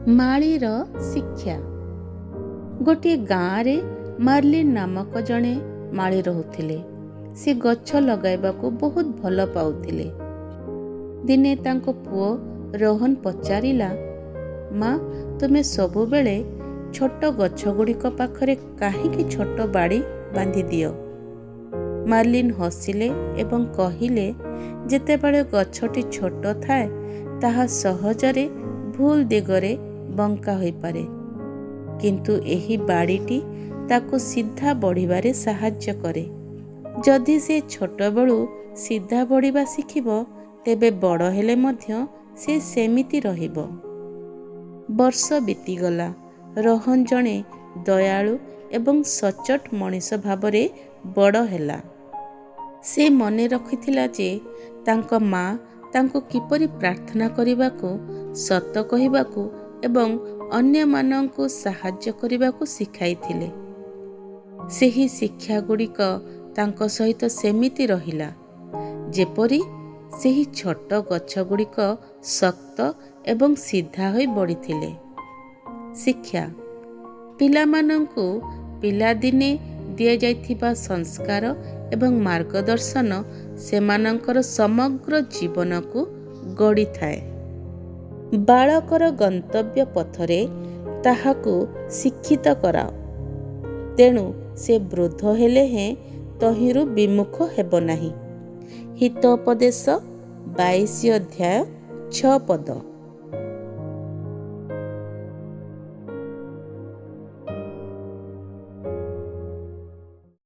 ମାଳିର ଶିକ୍ଷା। ଗୋଟିଏ ଗାଁରେ ମାର୍ଲିନ୍ ନାମକ ଜଣେ ମାଳି ରହୁଥିଲେ। ସେ ଗଛ ଲଗାଇବାକୁ ବହୁତ ଭଲ ପାଉଥିଲେ। ଦିନେ ତାଙ୍କ ପୁଅ ରୋହନ ପଚାରିଲା, ମା, ତୁମେ ସବୁବେଳେ ଛୋଟ ଗଛ ଗୁଡ଼ିକ ପାଖରେ କାହିଁକି ଛୋଟ ବାଡ଼ି ବାନ୍ଧି ଦିଅ? ମାର୍ଲିନ୍ ହସିଲେ ଏବଂ କହିଲେ, ଯେତେବେଳେ ଗଛଟି ଛୋଟ ଥାଏ ତାହା ସହଜରେ ଭୁଲ ଦିଗରେ ବଙ୍କା ହୋଇପାରେ, କିନ୍ତୁ ଏହି ବାଡ଼ିଟି ତାକୁ ସିଧା ବଢ଼ିବାରେ ସାହାଯ୍ୟ କରେ। ଯଦି ସେ ଛୋଟବେଳୁ ସିଧା ବଢ଼ିବା ଶିଖିବ, ତେବେ ବଡ଼ ହେଲେ ମଧ୍ୟ ସେ ସେମିତି ରହିବ। ବର୍ଷ ବିତିଗଲା। ରୋହନ ଜଣେ ଦୟାଳୁ ଏବଂ ସଚ୍ଚୋଟ ମଣିଷ ଭାବରେ ବଡ଼ ହେଲା। ସେ ମନେ ରଖିଥିଲା ଯେ ତାଙ୍କ ମା ତାଙ୍କୁ କିପରି ପ୍ରାର୍ଥନା କରିବାକୁ, ସତ କହିବାକୁ ଏବଂ ଅନ୍ୟମାନଙ୍କୁ ସାହାଯ୍ୟ କରିବାକୁ ଶିଖାଇଥିଲେ। ସେହି ଶିକ୍ଷା ଗୁଡ଼ିକ ତାଙ୍କ ସହିତ ସେମିତି ରହିଲା, ଯେପରି ସେହି ଛୋଟ ଗଛ ଗୁଡ଼ିକ ଶକ୍ତ ଏବଂ ସିଧା ହୋଇ ବଢ଼ିଥିଲେ। ଶିକ୍ଷା। ପିଲାମାନଙ୍କୁ ପିଲାଦିନେ ଦିଆଯାଇଥିବା ସଂସ୍କାର ଏବଂ ମାର୍ଗଦର୍ଶନ ସେମାନଙ୍କର ସମଗ୍ର ଜୀବନକୁ ଗଢ଼ିଥାଏ। ବାଳକର ଗନ୍ତବ୍ୟ ପଥରେ ତାହାକୁ ଶିକ୍ଷିତ କରାଅ, ତେଣୁ ସେ ବୃଦ୍ଧ ହେଲେ ହେଁ ତହିଁରୁ ବିମୁଖ ହେବ ନାହିଁ। ହିତୋପଦେଶ 22 ଅଧ୍ୟାୟ 6 ପଦ।